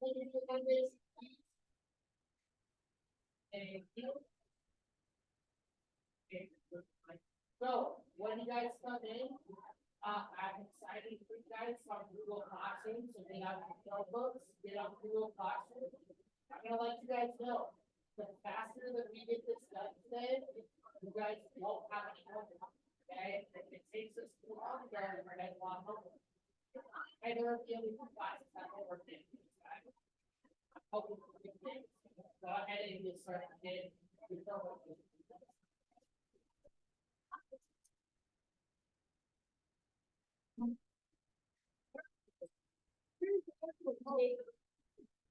Thank you. So, when you guys come in, I'm excited for you guys on Google Classroom, so they have notebooks, get on Google Classroom. I'm gonna let you guys know, the faster that we get this done today, you guys won't have any homework, okay? If it takes us too long, then we're gonna want homework. I know the only two classes have homework in. I'm hoping for good things. Go ahead and get started, get your homework.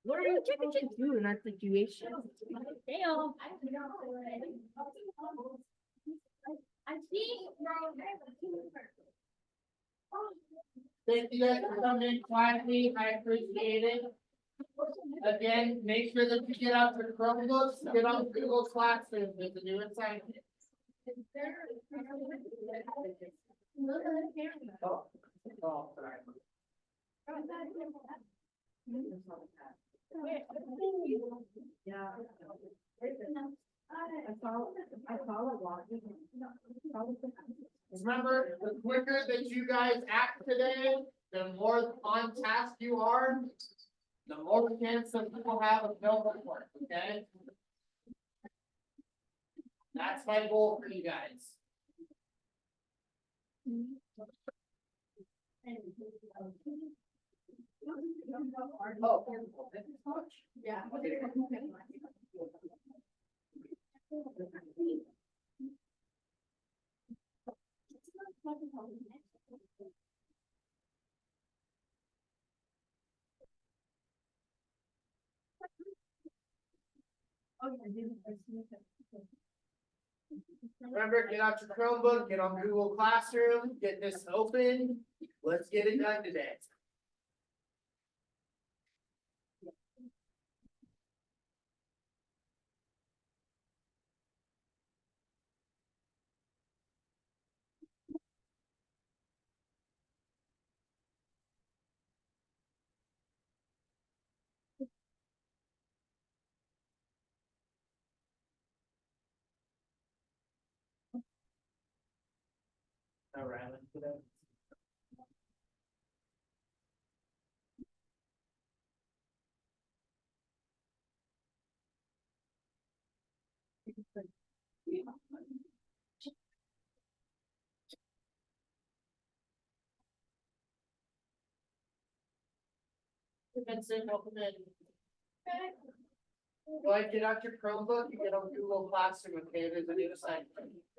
What are you trying to do in that situation? Fail. I see. Thank you guys for coming in quietly, I appreciate it. Again, make sure that you get out your Chromebooks, get on Google Classroom with the new assignment. Oh, sorry. Yeah. I saw a lot. Remember, the quicker that you guys act today, the more on task you are, the more chance that people have of no homework, okay? That's my goal for you guys. Oh. Yeah. Remember, get out your Chromebook, get on Google Classroom, get this open. Let's get it done today. All right, let's do that. Vincent, welcome in. Go ahead, get out your Chromebook, you get on Google Classroom, okay, there's a new assignment.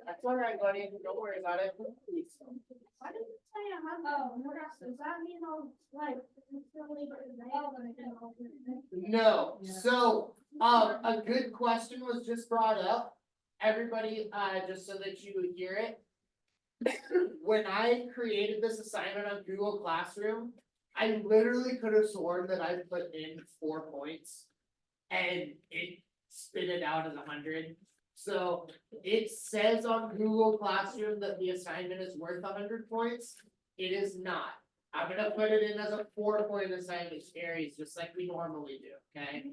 That's all right, buddy, don't worry about it. Why did it say I have, does that mean I'll, like, really No, so, a good question was just brought up. Everybody, just so that you would hear it. When I created this assignment on Google Classroom, I literally could have sworn that I put in 4 points. And it spit it out as 100. So it says on Google Classroom that the assignment is worth 100 points. It is not. I'm gonna put it in as a 4-point assignment series, just like we normally do, okay?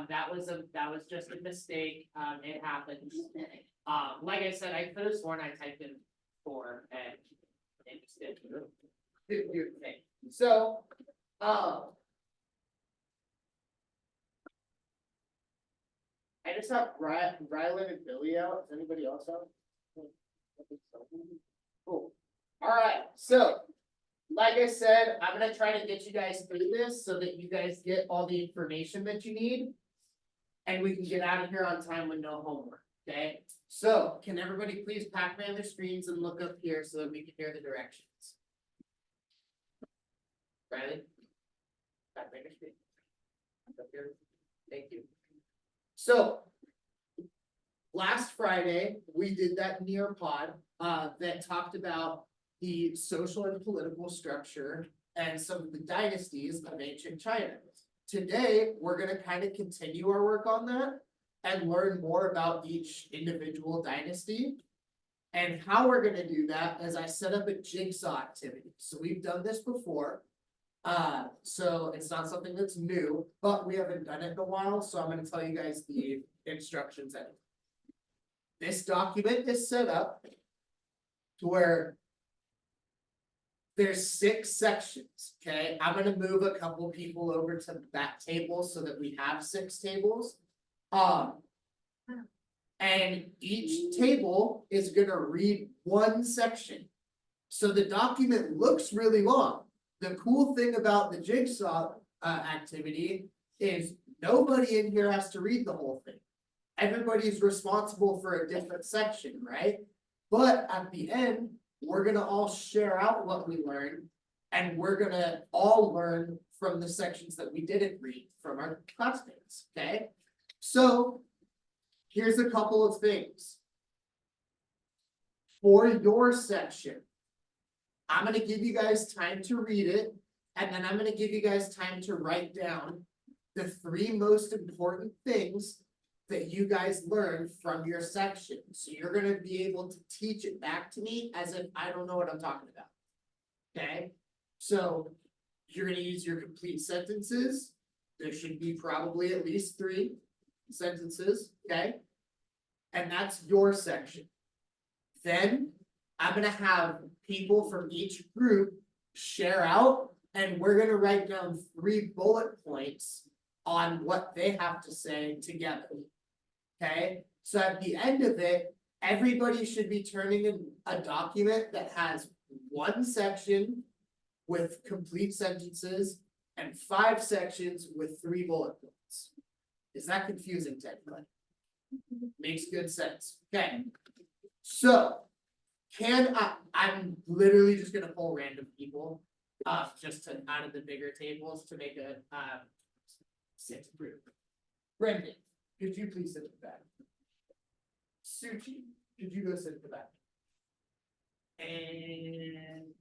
That was just a mistake, it happens. Like I said, I could have sworn I typed in 4 and it just didn't do the thing. So, I just have Rylan and Billy out. Is anybody else out? Cool. Alright, so, like I said, I'm gonna try to get you guys through this so that you guys get all the information that you need. And we can get out of here on time with no homework, okay? So, can everybody please pack man their screens and look up here so that we can hear the directions? Riley? Pack man your screen. Up here. Thank you. So. Last Friday, we did that Nearpod, that talked about the social and political structure and some of the dynasties of ancient China. Today, we're gonna kind of continue our work on that and learn more about each individual dynasty. And how we're gonna do that is I set up a jigsaw activity. So we've done this before. So it's not something that's new, but we haven't done it in a while, so I'm gonna tell you guys the instructions anyway. This document is set up to where there's 6 sections, okay? I'm gonna move a couple people over to that table so that we have 6 tables. And each table is gonna read one section. So the document looks really long. The cool thing about the jigsaw activity is nobody in here has to read the whole thing. Everybody's responsible for a different section, right? But at the end, we're gonna all share out what we learned. And we're gonna all learn from the sections that we didn't read from our classmates, okay? So here's a couple of things. For your section, I'm gonna give you guys time to read it, and then I'm gonna give you guys time to write down the 3 most important things that you guys learned from your section. So you're gonna be able to teach it back to me as if I don't know what I'm talking about. Okay, so you're gonna use your complete sentences. There should be probably at least 3 sentences, okay? And that's your section. Then I'm gonna have people from each group share out, and we're gonna write down 3 bullet points on what they have to say together. Okay, so at the end of it, everybody should be turning in a document that has 1 section with complete sentences and 5 sections with 3 bullet points. Is that confusing to anybody? Makes good sense, okay? So, I'm literally just gonna pull random people, just to, out of the bigger tables to make a, 6 group. Brendan, could you please sit at the back? Suchi, could you go sit at the back? And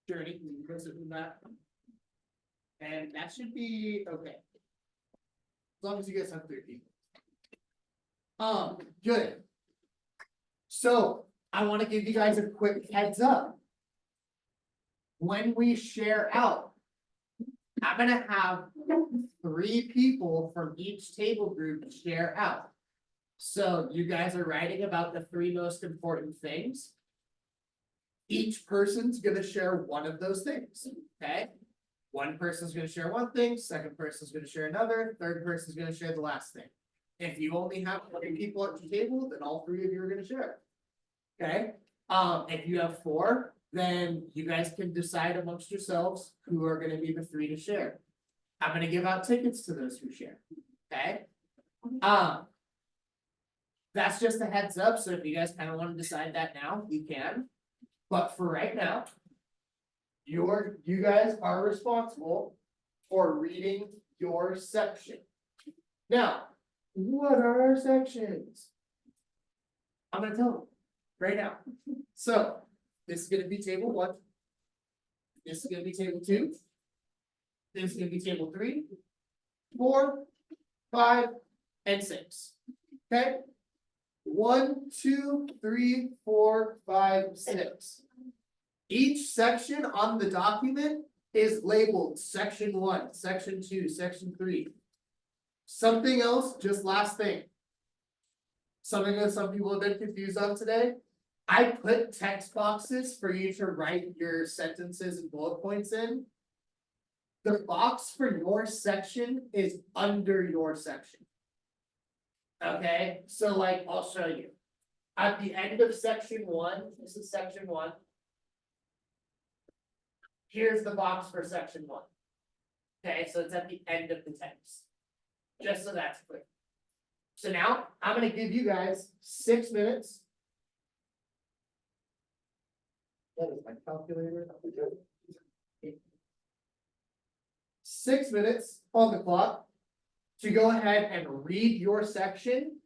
Journey, can you go sit in the back? And that should be okay. As long as you guys have 3 people. Good. So I want to give you guys a quick heads up. When we share out, I'm gonna have 3 people from each table group share out. So you guys are writing about the 3 most important things. Each person's gonna share one of those things, okay? One person's gonna share one thing, second person's gonna share another, third person's gonna share the last thing. If you only have 3 people at the table, then all 3 of you are gonna share. Okay, if you have 4, then you guys can decide amongst yourselves who are gonna be the 3 to share. I'm gonna give out tickets to those who share, okay? That's just a heads up, so if you guys kind of want to decide that now, you can. But for right now, you guys are responsible for reading your section. Now, what are our sections? I'm gonna tell them right now. So, this is gonna be table 1. This is gonna be table 2. This is gonna be table 3, 4, 5, and 6. Okay? 1, 2, 3, 4, 5, 6. Each section on the document is labeled section 1, section 2, section 3. Something else, just last thing. Something that some people have been confused on today. I put text boxes for you to write your sentences and bullet points in. The box for your section is under your section. Okay, so like, I'll show you. At the end of section 1, this is section 1. Here's the box for section 1. Okay, so it's at the end of the text. Just so that's clear. So now, I'm gonna give you guys 6 minutes. That is my calculator. 6 minutes on the clock to go ahead and read your section.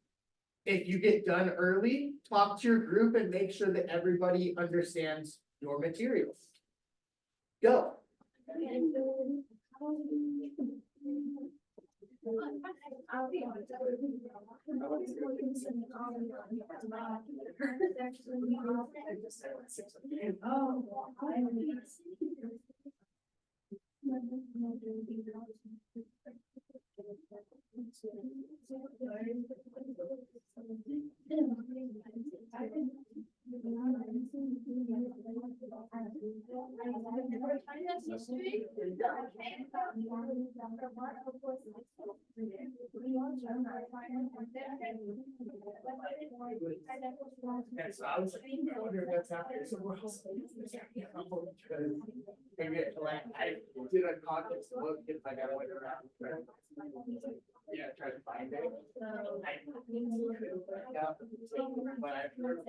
If you get done early, talk to your group and make sure that everybody understands your materials. Go. I'll be honest. And so I was like, I wonder if that's happening somewhere else. Maybe it's like, I did a context look, if I got went around. Yeah, try to find it. But I've heard.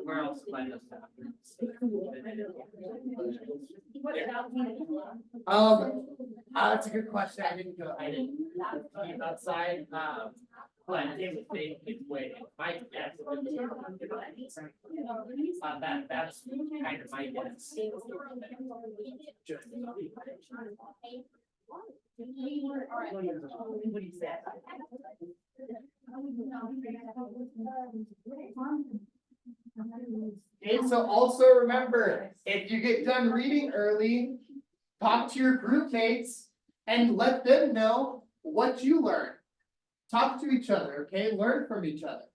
Where else find this stuff? That's a good question. I didn't keep outside, but it was big, it's way, my guess. That's kind of my guess. Just- Okay, so also remember, if you get done reading early, talk to your group mates and let them know what you learned. Talk to each other, okay? Learn from each other.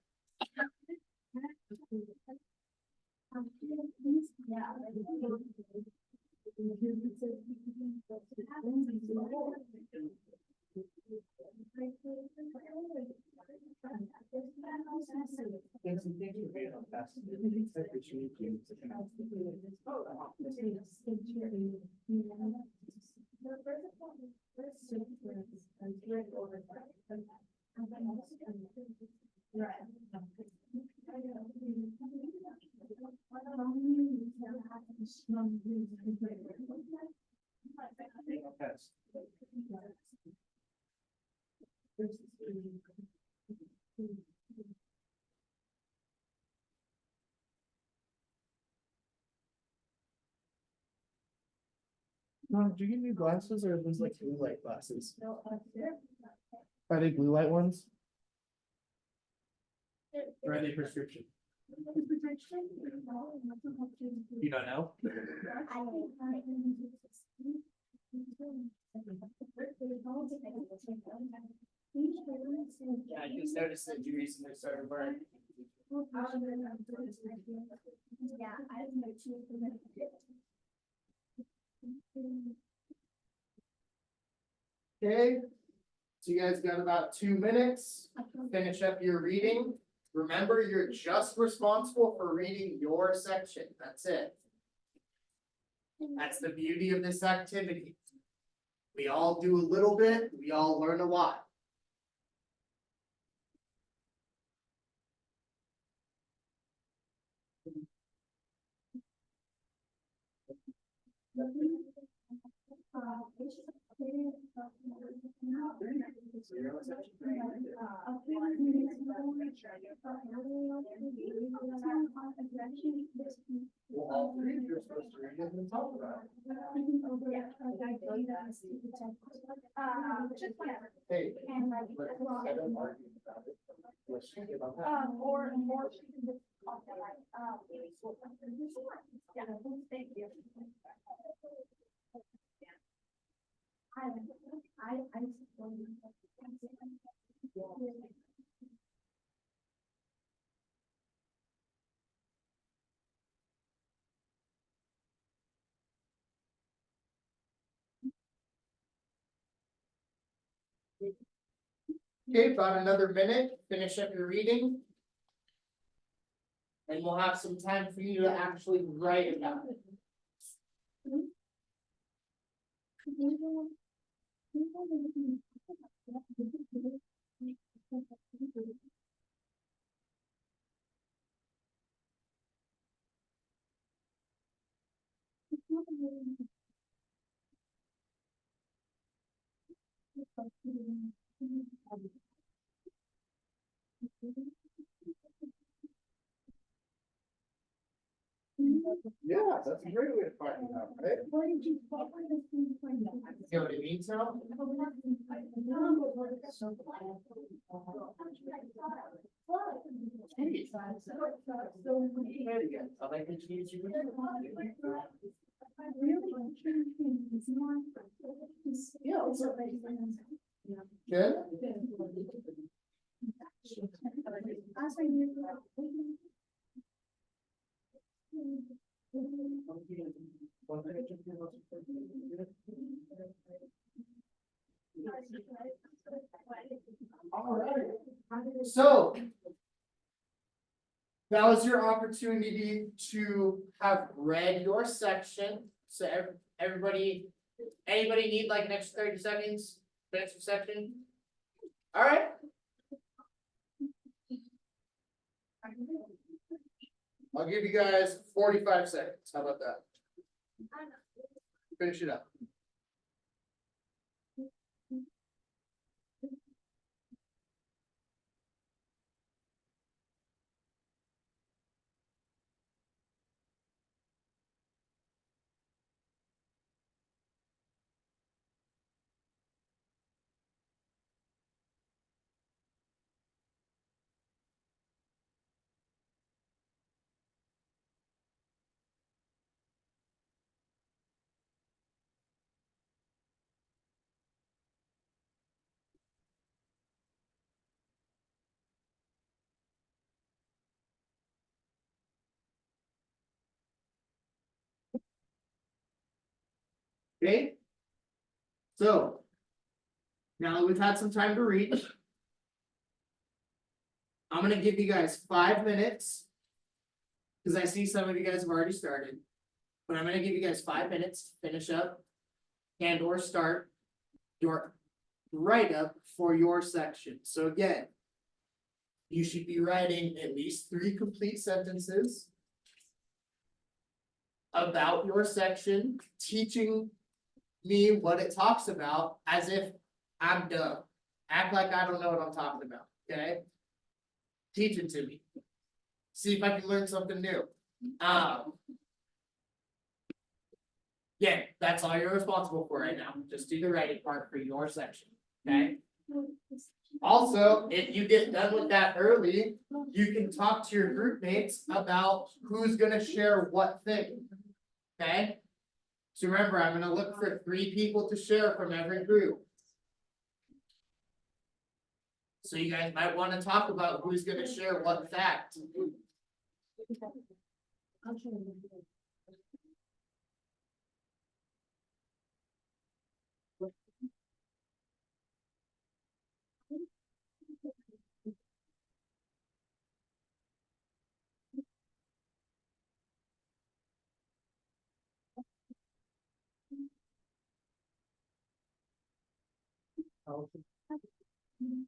Did you get new glasses or are those like blue light glasses? Are they blue light ones? Or are they prescription? You don't know? Yeah, I just noticed that you recently started wearing. Okay, so you guys got about 2 minutes, finish up your reading. Remember, you're just responsible for reading your section, that's it. That's the beauty of this activity. We all do a little bit, we all learn a lot. Well, all three of you are supposed to read it and talk about it. Hey, let's set up argument about it. Let's think about that. Or she can just call me like, yeah, thank you. I. Okay, about another minute, finish up your reading. And we'll have some time for you to actually write about it. Yeah, that's a great way to find out, right? What did you, what were the things when you? You know what it means now? I'd like to introduce you. Good. Alright, so. That was your opportunity to have read your section, so everybody, anybody need like next 30 seconds, finish your section? Alright. I'll give you guys 45 seconds, how about that? Finish it up. Okay. So. Now that we've had some time to read. I'm gonna give you guys 5 minutes. Cause I see some of you guys have already started. But I'm gonna give you guys 5 minutes to finish up. And or start your write-up for your section. So again. You should be writing at least 3 complete sentences. About your section, teaching me what it talks about as if I'm dumb. Act like I don't know what I'm talking about, okay? Teach it to me. See if I can learn something new. Yeah, that's all you're responsible for right now. Just do the writing part for your section, okay? Also, if you get done with that early, you can talk to your group mates about who's gonna share what thing. Okay? So remember, I'm gonna look for 3 people to share from every group. So you guys might wanna talk about who's gonna share what fact.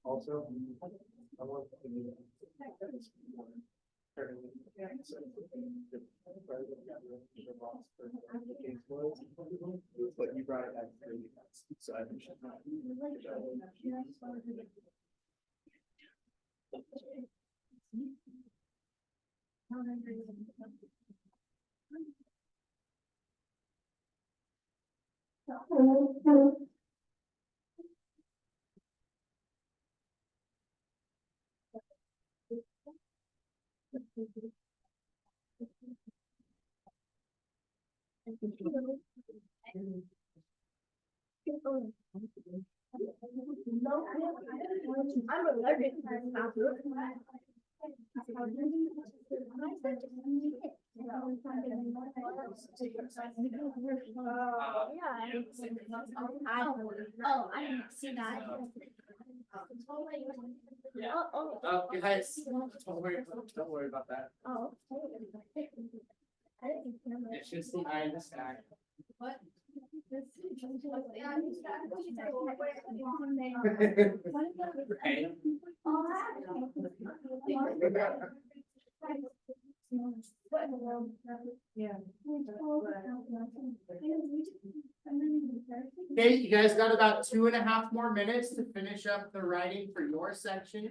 Also. I want to but you brought it back to 30 minutes, so I think. I'm allergic to I didn't see that. Oh, guys, don't worry about that. Oh. It's just the eye in the sky. What? Right. Yeah. Okay, you guys got about 2.5 more minutes to finish up the writing for your section.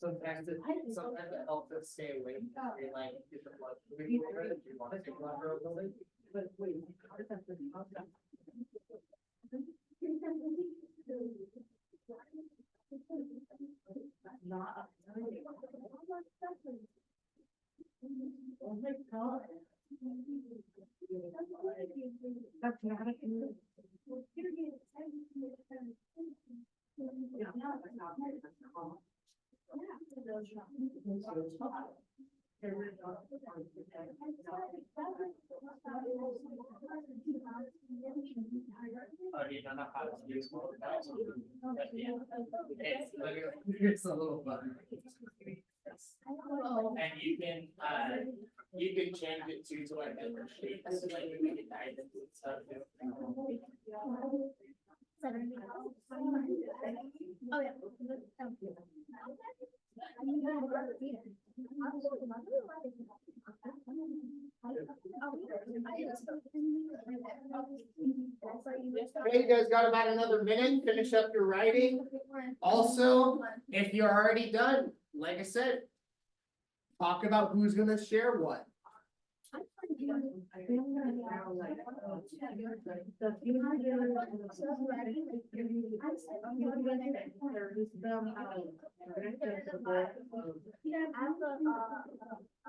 Sometimes it helps us stay awake. You're like, get the blood moving a little bit. Do you want to take blood for a little bit? Oh, you don't know how to use one. It's a little button. And you can change it to like different shapes, like you make it diamonds and stuff. Oh, yeah. Okay, you guys got about another minute, finish up your writing. Also, if you're already done, like I said, talk about who's gonna share what.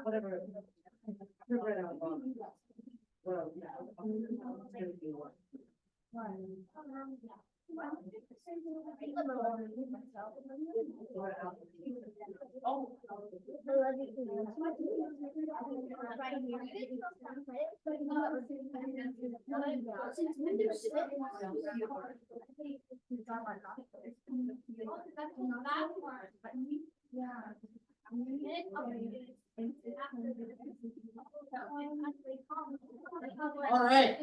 Whatever. All right.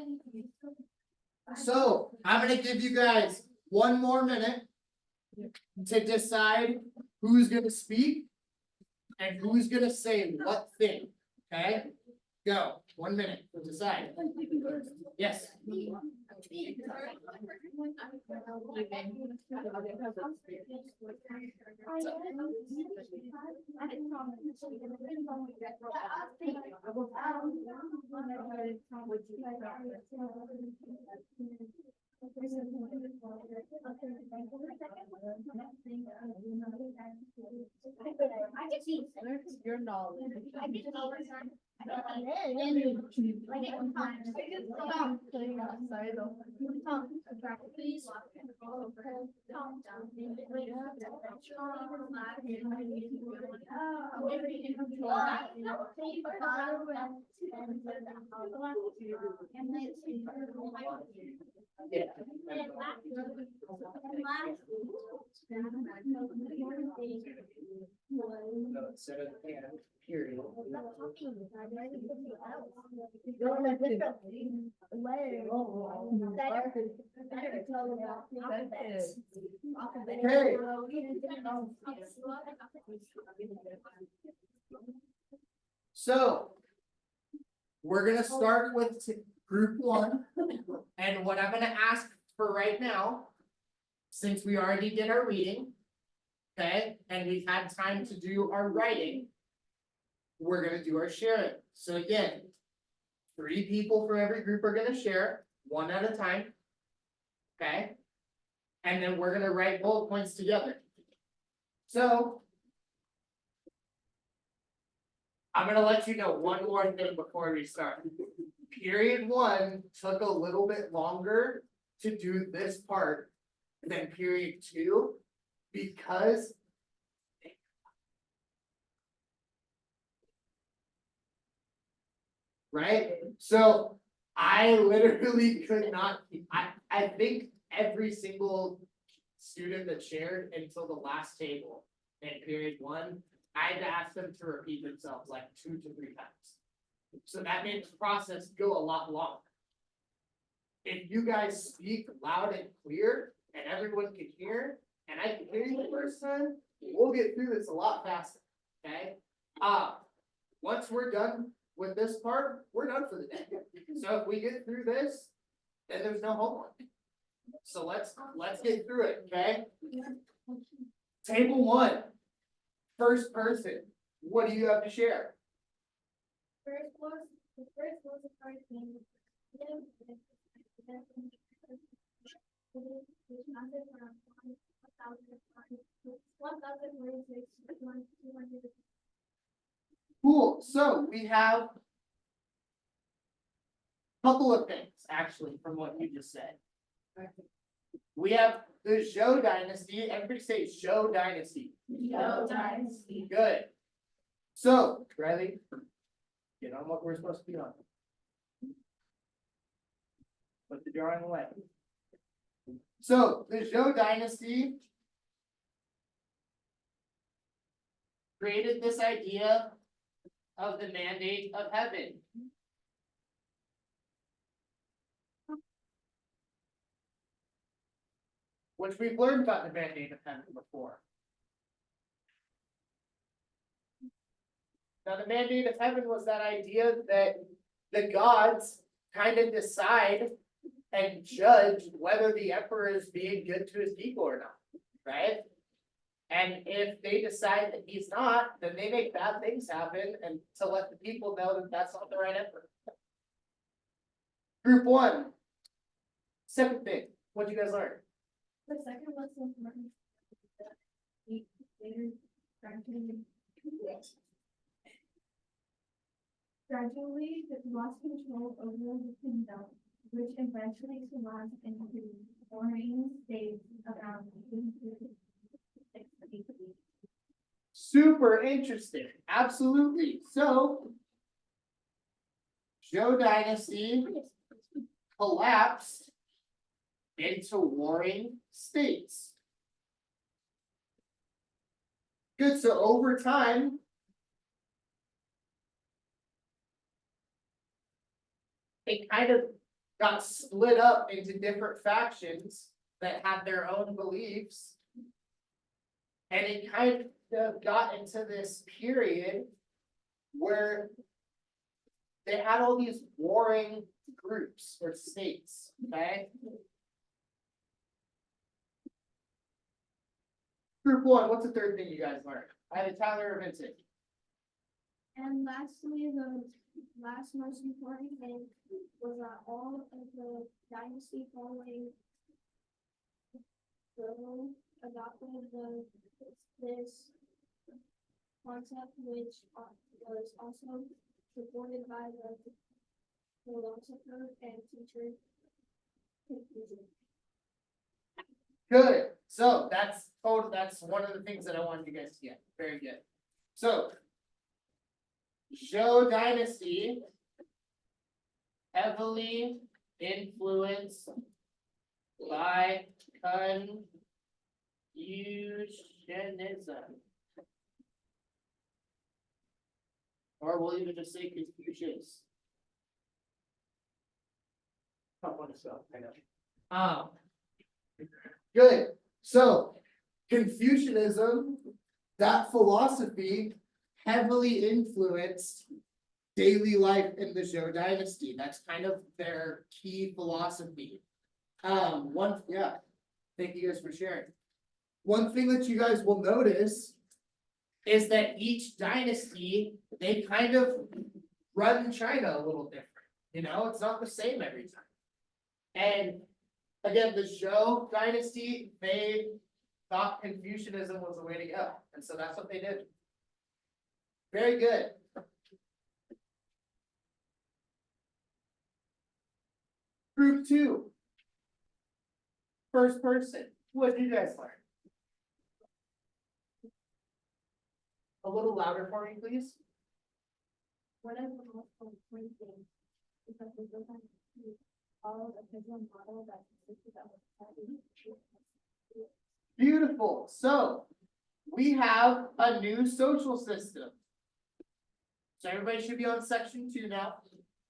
So I'm gonna give you guys 1 more minute to decide who's gonna speak and who's gonna say what thing, okay? Go, 1 minute to decide. Yes. Your knowledge. Instead of period. Okay. So we're gonna start with group 1, and what I'm gonna ask for right now, since we already did our reading, okay, and we've had time to do our writing, we're gonna do our sharing. So again, 3 people for every group are gonna share, 1 at a time. Okay? And then we're gonna write bullet points together. So I'm gonna let you know one more thing before we start. Period 1 took a little bit longer to do this part than period 2 because right? So I literally could not, I think every single student that shared until the last table in period 1, I had to ask them to repeat themselves like 2 to 3 times. So that made the process go a lot longer. if you guys speak loud and clear and everyone can hear, and I can hear you the first time, we'll get through this a lot faster, okay? Once we're done with this part, we're done for the day. So if we get through this, then there's no homework. So let's get through it, okay? Table 1. First person, what do you have to share? The first was a card game. Which lasted around 1,046, Cool, so we have a couple of things, actually, from what you just said. We have the Zhou dynasty, everybody say Zhou dynasty. Zhou dynasty. Good. So, Riley, get on what we're supposed to be on. Put the drawing away. So, the Zhou dynasty created this idea of the mandate of heaven. Which we've learned about the mandate of heaven before. Now, the mandate of heaven was that idea that the gods kind of decide and judge whether the emperor is being good to his people or not, right? And if they decide that he's not, then they make bad things happen and to let the people know that that's not the right emperor. Group 1. Second thing, what'd you guys learn? The second was the importance of the gradually lost control over the kingdom, which eventually survived into warring states around 1860. Super interesting, absolutely. So, Zhou dynasty collapsed into warring states. Good, so over time, it kind of got split up into different factions that had their own beliefs. And it kind of got into this period where they had all these warring groups or states, okay? Group 1, what's the third thing you guys learned? Either Tyler or Vincent. And lastly, the last most important thing was that all of the dynasty following adopted this concept, which was also supported by the philosopher and teacher Confucius. Good, so that's one of the things that I wanted you guys to get, very good. So, Zhou dynasty heavily influenced by Confucianism. Or we'll even just say Confucius. Tough one to spell, I know. Good, so Confucianism, that philosophy heavily influenced daily life in the Zhou dynasty. That's kind of their key philosophy. Thank you guys for sharing. One thing that you guys will notice is that each dynasty, they kind of run China a little different. You know, it's not the same every time. And again, the Zhou dynasty, they thought Confucianism was the way to go. And so that's what they did. Very good. Group 2. First person. What did you guys learn? A little louder for me, please. One of the most important things is that we look at all the visual model that consisted of Beautiful. So we have a new social system. So everybody should be on section 2 now,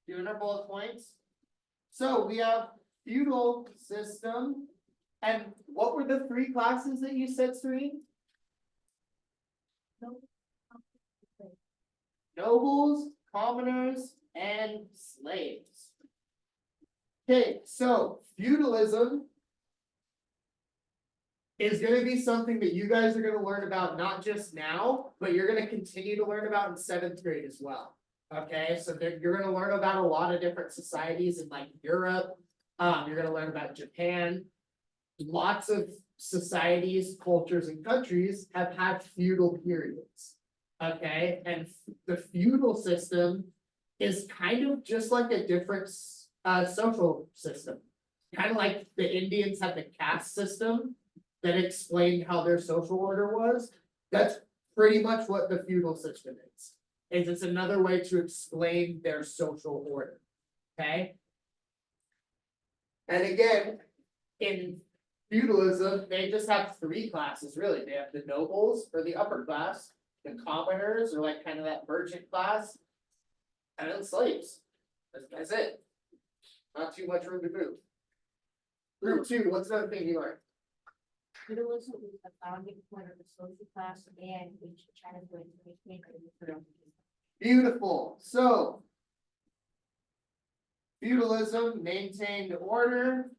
doing our bullet points. So we have feudal system. And what were the three classes that you said, Serene? Nobles, commoners, and slaves. Okay, so feudalism is gonna be something that you guys are gonna learn about not just now, but you're gonna continue to learn about in seventh grade as well. Okay, so you're gonna learn about a lot of different societies in like Europe. You're gonna learn about Japan. Lots of societies, cultures, and countries have had feudal periods. Okay, and the feudal system is kind of just like a different social system. Kind of like the Indians had the caste system that explained how their social order was. That's pretty much what the feudal system is. It's another way to explain their social order. Okay. And again, in feudalism, they just have three classes, really. They have the nobles or the upper class, the commoners or like kind of that merchant class, and then slaves. That's it. Not too much room to move. Group two, what's another thing you learned? Feudalism is the founding point of the social class and which China's going to make it. Beautiful, so. Feudalism maintained order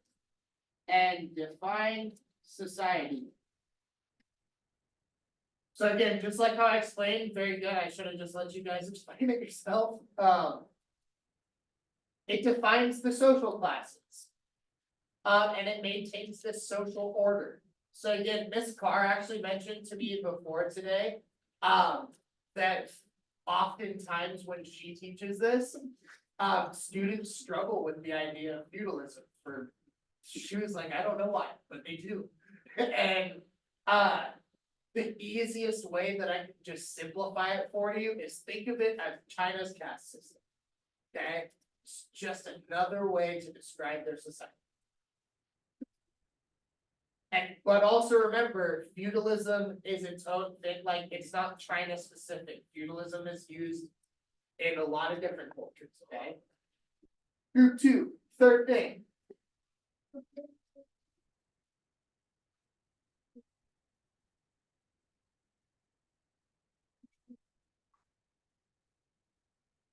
and defined society. So again, just like how I explained, very good, I should have just let you guys explain it yourself, it defines the social classes. And it maintains this social order. So again, Miss Carr actually mentioned to me before today, that oftentimes when she teaches this, students struggle with the idea of feudalism she was like, I don't know why, but they do. And, the easiest way that I can just simplify it for you is think of it as China's caste system. Okay, it's just another way to describe their society. And, but also remember, feudalism is its own thing, like, it's not China specific, feudalism is used in a lot of different cultures, okay? Group two, third thing.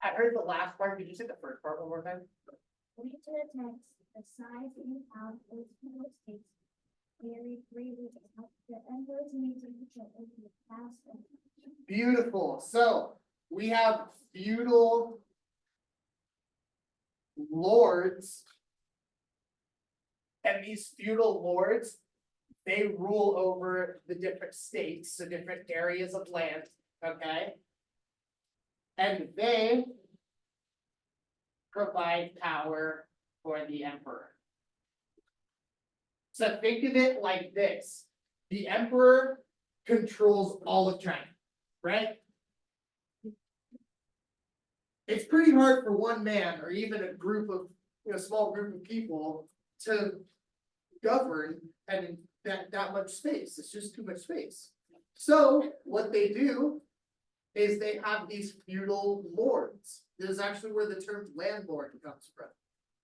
I heard the last part, did you say the first part one more time? According to the text, the size and power of those feudal states varied greatly. The emperors maintained control over the past and Beautiful, so we have feudal lords. And these feudal lords, they rule over the different states, so different areas of land, okay? And they provide power for the emperor. So think of it like this, the emperor controls all of China, right? It's pretty hard for one man or even a group of, small group of people to govern and that much space. It's just too much space. So what they do is they have these feudal lords. This is actually where the term landlord comes from.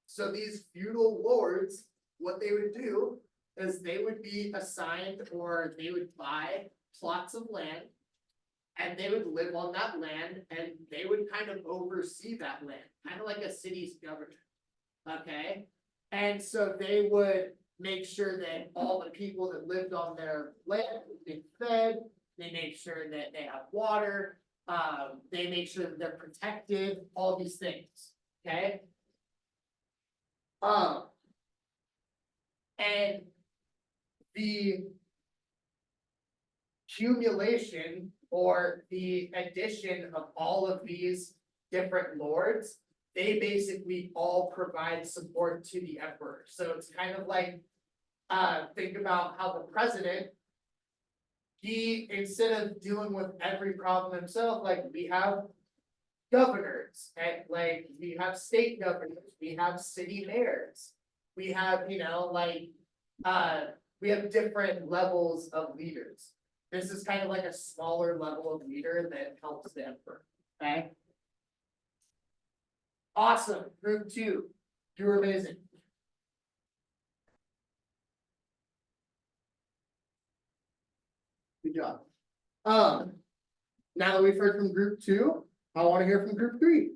So these feudal lords, what they would do is they would be assigned or they would buy plots of land. And they would live on that land and they would kind of oversee that land, kind of like a city's government. Okay, and so they would make sure that all the people that lived on their land would be fed, they make sure that they have water, they make sure that they're protected, all these things, okay? And the accumulation or the addition of all of these different lords, they basically all provide support to the emperor. So it's kind of like, think about how the president, he, instead of dealing with every problem himself, like we have governors and like we have state governors, we have city mayors, we have, we have different levels of leaders. This is kind of like a smaller level of leader that helps the emperor, okay? Awesome, group two, you're amazing. Good job. Now that we've heard from group two, I wanna hear from group three.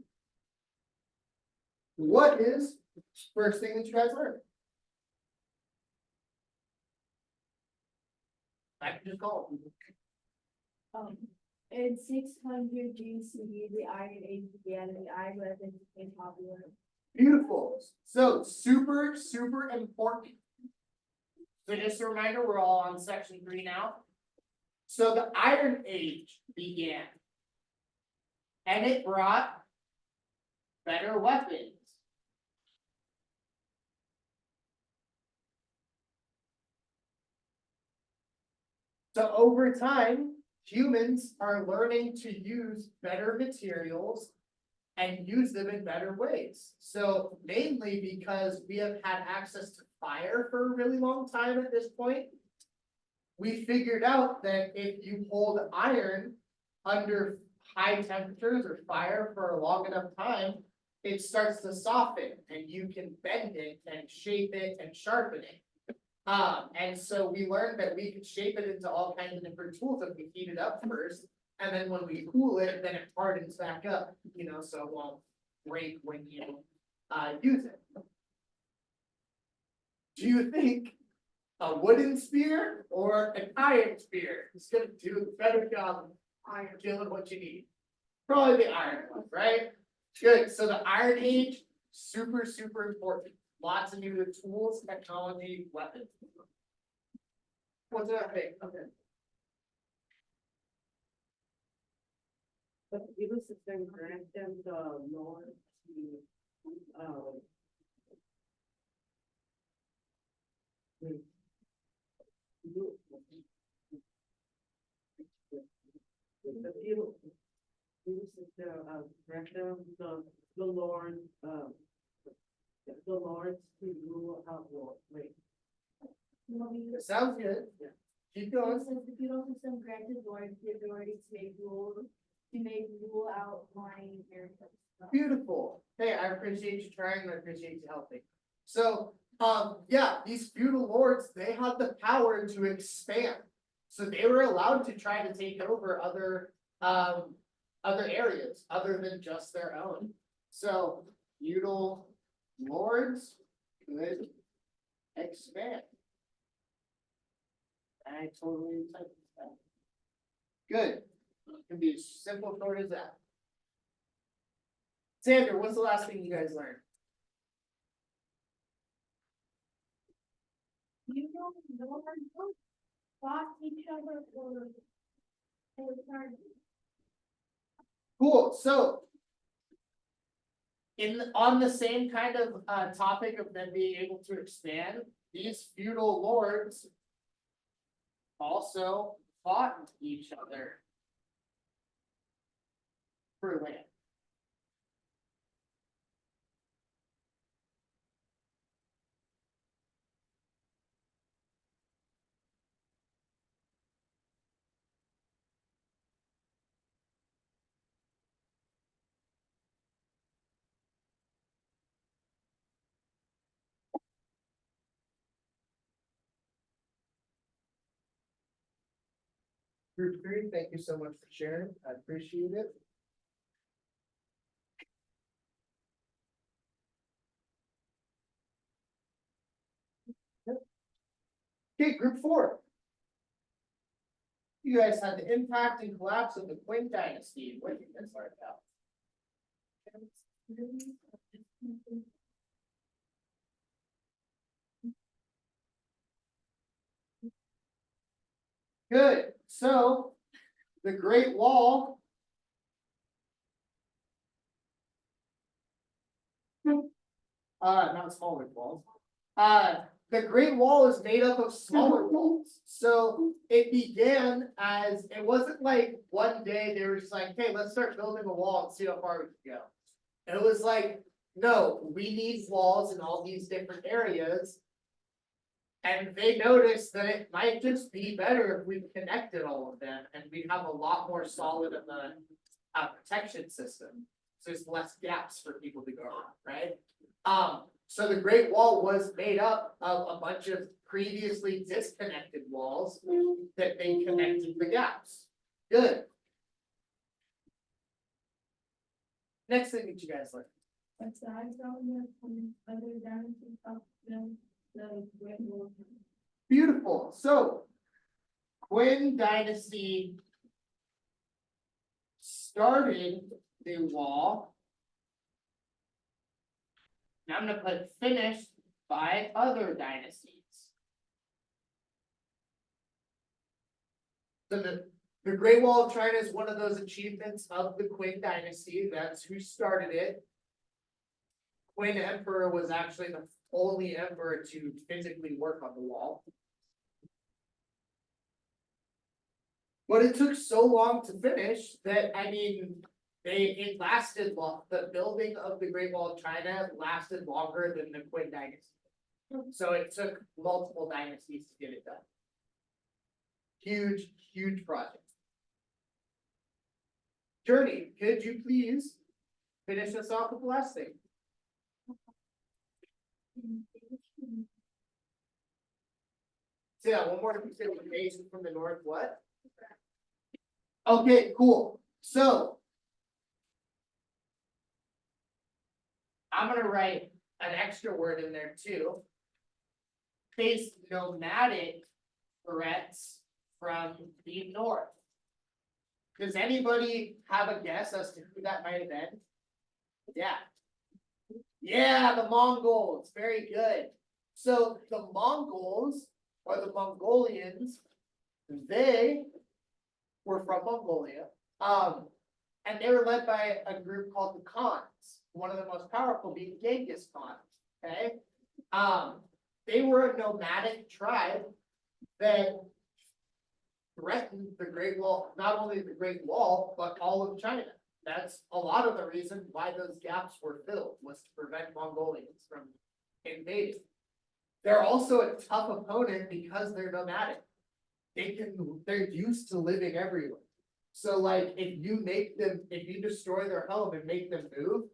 What is first thing that you guys learned? I can just call it. In 600 BCE, the Iron Age began and the iron weapon became popular. Beautiful. So super, super important. So just a reminder, we're all on section 3 now. So the Iron Age began. And it brought better weapons. So over time, humans are learning to use better materials and use them in better ways. So mainly because we have had access to fire for a really long time at this point. We figured out that if you hold iron under high temperatures or fire for a long enough time, it starts to soften and you can bend it and shape it and sharpen it. And so we learned that we could shape it into all kinds of different tools if we heat it up first. And then when we cool it, then it hardens back up, so it won't break when you use it. Do you think a wooden spear or an iron spear is gonna do a better job of iron doing what you need? Probably the iron one, right? Good, so the Iron Age, super, super important. Lots of new tools, technology, weapons. What's that thing? Okay. But even if they grant them the law to, the people, even if they grant them the Lord, the Lord to rule out war, wait. It sounds good. Yeah. Keep It going. says the feudal system granted lords the authority to make rule out lying inheritance. Beautiful. Hey, I appreciate you trying and I appreciate you helping. So, yeah, these feudal lords, they had the power to expand. So they were allowed to try to take over other areas other than just their own. So feudal lords could expand. I totally typed that. Good. Can be as simple short as that. Sandra, what's the last thing you guys learned? You don't know fought each other or they were Cool, so. On the same kind of topic of them being able to expand, these feudal lords. Also fought each other. For land. Group 3, thank you so much for sharing, I appreciate it. Okay, group 4. You guys had the impact and collapse of the Qing dynasty, what did you guys learn about? Good, so the Great Wall. Not smaller walls. The Great Wall is made up of smaller walls. So it began as, it wasn't like one day they were just like, hey, let's start building a wall and see how far we can go. And it was like, no, we need walls in all these different areas. And they noticed that it might just be better if we connected all of them and we'd have a lot more solid of the protection system. So there's less gaps for people to go around, right? So the Great Wall was made up of a bunch of previously disconnected walls. walls that they connected the gaps. Good. Next thing that you guys learned. Besides all the other damages of the Great Wall. Beautiful, so. Qin Dynasty. Started the wall. Now I'm gonna put finished by other dynasties. So the Great Wall of China is one of those achievements of the Qin Dynasty, that's who started it. Qin Emperor was actually the only emperor to physically work on the wall. But it took so long to finish that, I mean, it lasted long, the building of the Great Wall of China lasted longer than the Qin Dynasty. So it took multiple dynasties to get it done. Huge, huge project. Journey, could you please finish us off with the last thing? Say that one more time, you said invasion from the north, what? Okay, cool, so. I'm gonna write an extra word in there too. Faced nomadic threats from the north. Does anybody have a guess as to who that might have been? Yeah. Yeah, the Mongols, very good. So the Mongols, or the Mongolians, they were from Mongolia. And they were led by a group called the Khans, one of the most powerful being Genghis Khan, okay? They were a nomadic tribe that threatened the Great Wall, not only the Great Wall, but all of China. That's a lot of the reason why those gaps were filled, was to prevent Mongolians from invading. They're also a tough opponent because they're nomadic. They're used to living everywhere. So like, if you destroy their home and make them move,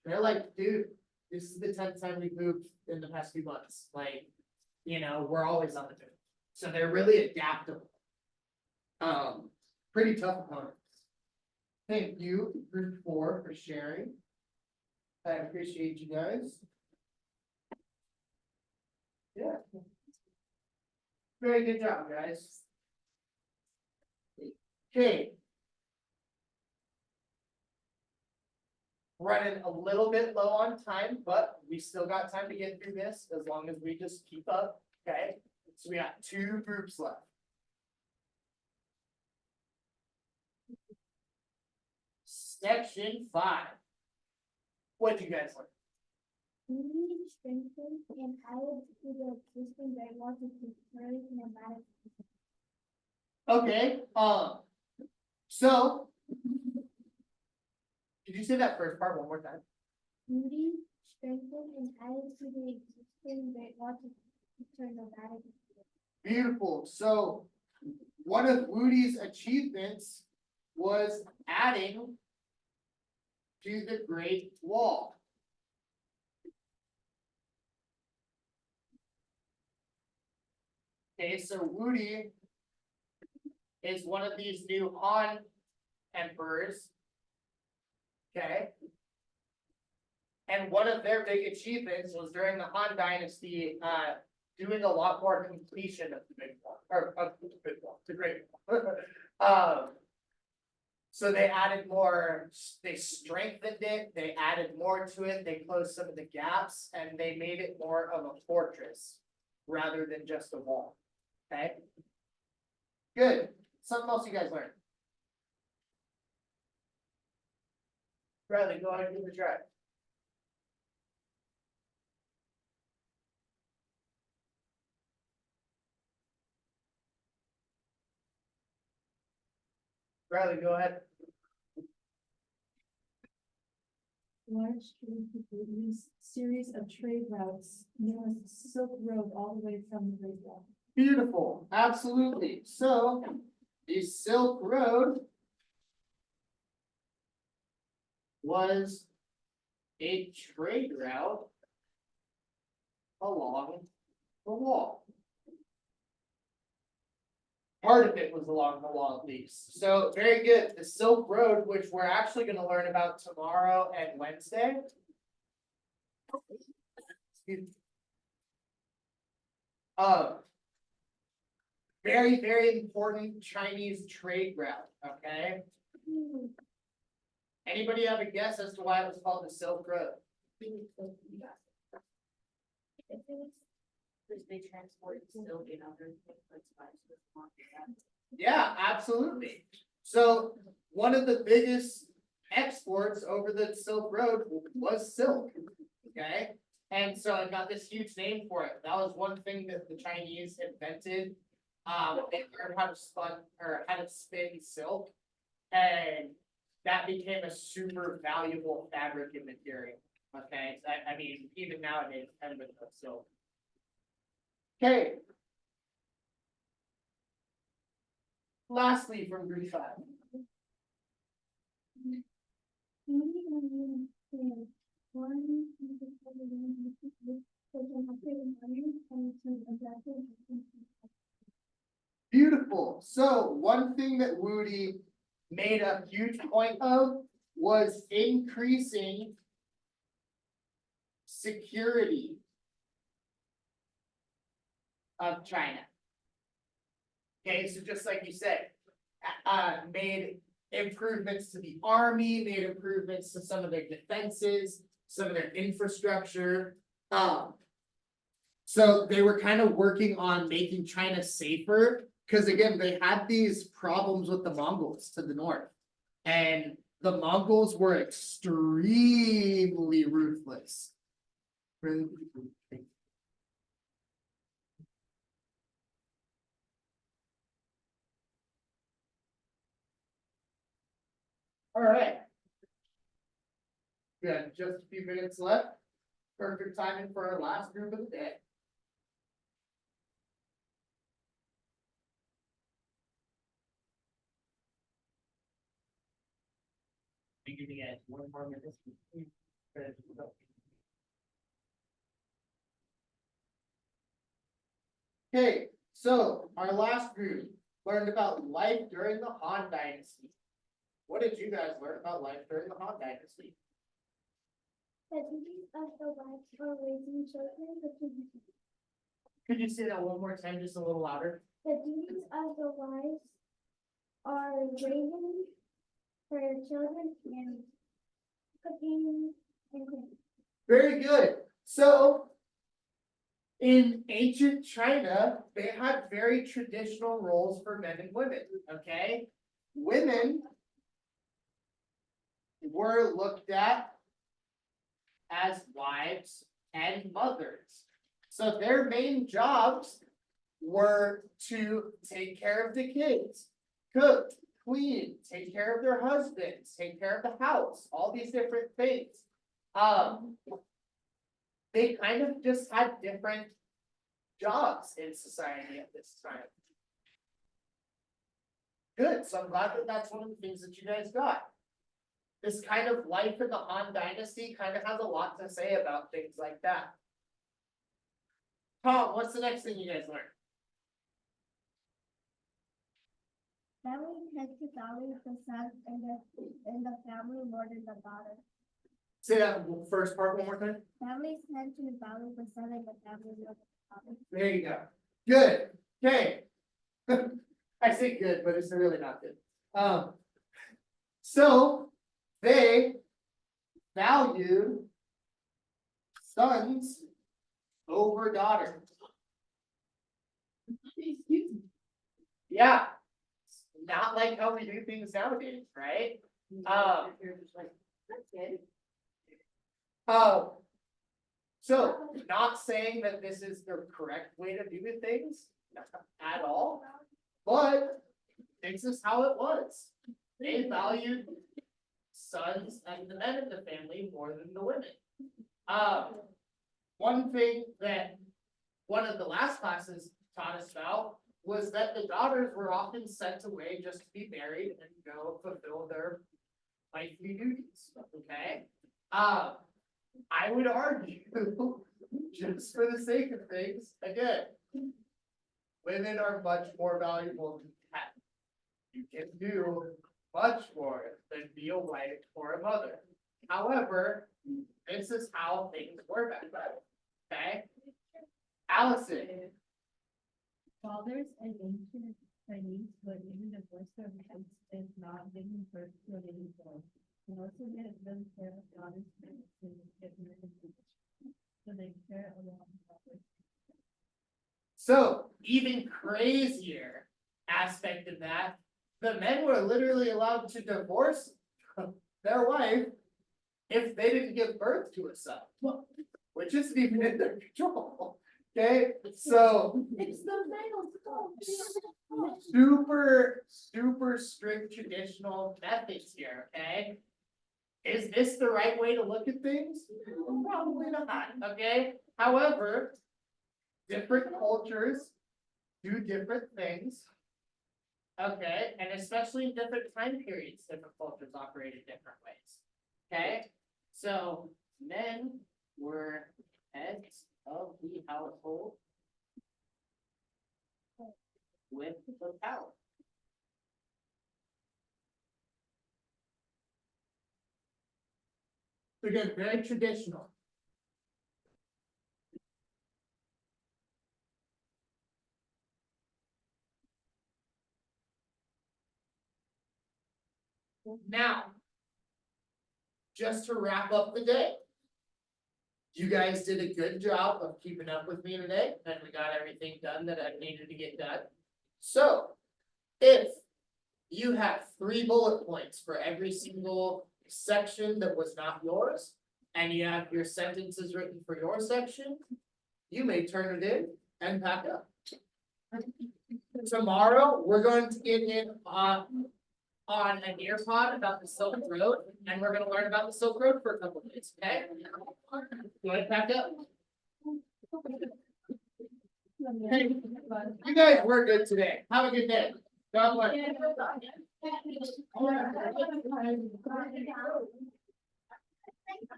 they're like, dude, this is the 10th time we've moved in the past few months, like, we're always on the move. So they're really adaptable. Pretty tough opponents. Thank you, group 4, for sharing. I appreciate you guys. Yeah. Very good job, guys. Okay. Running a little bit low on time, but we still got time to get through this as long as we just keep up, okay? So we got 2 groups left. Section 5. What'd you guys learn? We need to strengthen and add to the existing Great Wall to deter nomadic. Okay, so. Did you say that first part one more time? Moody strengthened and added to the existing Great Wall to deter nomadic. Beautiful, so one of Woody's achievements was adding to the Great Wall. Okay, so Woody is one of these new Han emperors. Okay. And one of their big achievements was during the Han Dynasty, doing a lot more completion of the Big Wall, or of the Big Wall, the Great Wall. So they added more, they strengthened it, they added more to it, they closed some of the gaps, and they made it more of a fortress rather than just a wall. Okay? Good. Something else you guys learned? Bradley, go ahead and give it a try. Bradley, go ahead. Large series of trade routes known as the Silk Road all the way from the Great Wall. Beautiful, absolutely. So, the Silk Road was a trade route along the wall. Part of it was along the wall at least. So very good. The Silk Road, which we're actually gonna learn about tomorrow and Wednesday. Excuse me. Very, very important Chinese trade route, okay? Anybody have a guess as to why it was called the Silk Road? Because they transport silk and other things like spices. Yeah, absolutely. So one of the biggest exports over the Silk Road was silk, okay? And so it got this huge name for it. That was one thing that the Chinese invented. They learned how to spin silk. And that became a super valuable fabric and material, okay? I mean, even nowadays, everybody loves silk. Okay. Lastly, from group 5. Beautiful. So one thing that Woody made a huge point of was increasing security of China. Okay, so just like you said, made improvements to the army, made improvements to some of their defenses, some of their infrastructure. So they were kind of working on making China safer, because again, they had these problems with the Mongols to the north. And the Mongols were extremely ruthless. Really? All right. Good, just a few minutes left. Perfect timing for our last group of the day. Give you guys 1 more minute. Okay, so our last group learned about life during the Han Dynasty. What did you guys learn about life during the Han Dynasty? The duties of the wives for raising children, Could you say that one more time, just a little louder? the duties of the wives are raising their children and cooking and cleaning. Very good. So in ancient China, they had very traditional roles for men and women, okay? Women were looked at as wives and mothers. So their main jobs were to take care of the kids, cook, clean, take care of their husbands, take care of the house, all these different things. They kind of just had different jobs in society at this time. Good, so I'm glad that that's one of the things that you guys got. This kind of life in the Han Dynasty kind of has a lot to say about things like that. Tom, what's the next thing you guys learned? Family tends to value the son in the family more than the daughter. Say that first part one more time. Families tend to value the son in the family more than the daughter. There you go. Good, okay. I say good, but it's really not good. So they valued sons over daughters. Yeah. Not like how we do things nowadays, right? You're just like, that's it. So not saying that this is the correct way to do things at all, but this is how it was. They valued sons and the men of the family more than the women. One thing that one of the last classes taught us about was that the daughters were often sent away just to be married and go fulfill their wifely duties, okay? I would argue, just for the sake of things, again, women are much more valuable you can do much more than be a wife or a mother. However, this is how things work, okay? Allison, Fathers in ancient Chinese would even divorce their wives if not giving birth to a baby boy. And also they have been care of daughters to get married. So they care along with so even crazier aspect of that, the men were literally allowed to divorce their wife if they didn't give birth to a son, which isn't even in their control. Okay, so It's the male's fault. super strict traditional methods here, okay? Is this the right way to look at things? Probably not, okay? However, different cultures do different things. Okay, and especially in different time periods, different cultures operate in different ways. Okay, so men were heads of the household with the power. Again, very traditional. Now, just to wrap up the day. You guys did a good job of keeping up with me today, and we got everything done that I needed to get done. So, if you have 3 bullet points for every single section that was not yours, and you have your sentences written for your section, you may turn it in and pack up. Tomorrow, we're going to get in on an earpod about the Silk Road, and we're gonna learn about the Silk Road for a couple of days, okay? You wanna pack up? Hey, you guys were good today. Have a good day. God bless. Thank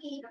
you.